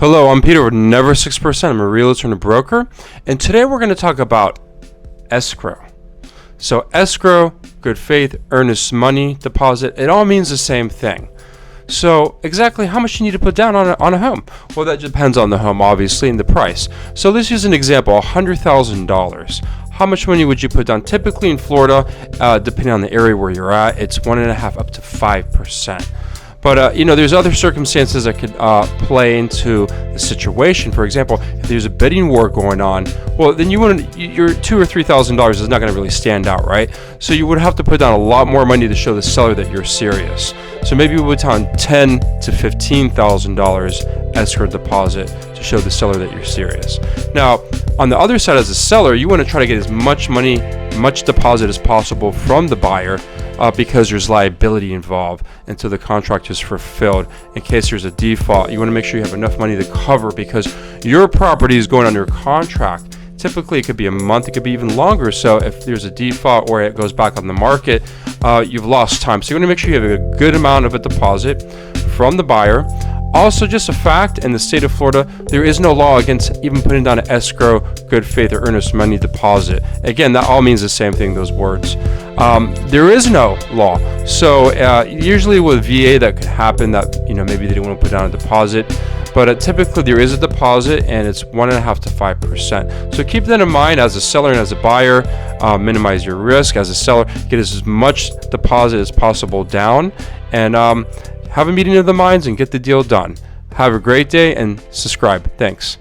Hello, I'm Peter with Never 6%. I'm a realtor and a broker, and today we're going to talk about escrow. So escrow, good faith, earnest money deposit, it all means the same thing. So exactly how much you need to put down on a home? Well, that depends on the home, obviously, and the price. So let's use an example, $100,000. How much money would you put down? Typically in Florida, depending on the area where you're at, it's 1.5 up to 5%. But there's other circumstances that could play into the situation. For example, if there's a bidding war going on, well, then your $2,000 or $3,000 is not going to really stand out, right? So you would have to put down a lot more money to show the seller that you're serious. So maybe you would put down $10,000 to $15,000 escrow deposit to show the seller that you're serious. Now, on the other side, as a seller, you want to try to get as much money, much deposit as possible from the buyer. Because there's liability involved until the contract is fulfilled. In case there's a default, you want to make sure you have enough money to cover, because your property is going under contract. Typically it could be a month, it could be even longer. So if there's a default or it goes back on the market, you've lost time. So you want to make sure you have a good amount of a deposit from the buyer. Also, just a fact, in the state of Florida, there is no law against even putting down an escrow, good faith, or earnest money deposit. Again, that all means the same thing, those words. There is no law. So usually with VA that could happen, that maybe they don't want to put down a deposit. But typically there is a deposit, and it's 1.5 to 5%. So keep that in mind as a seller and as a buyer. Minimize your risk as a seller. Get as much deposit as possible down, and have a meeting of the minds and get the deal done. Have a great day and subscribe. Thanks.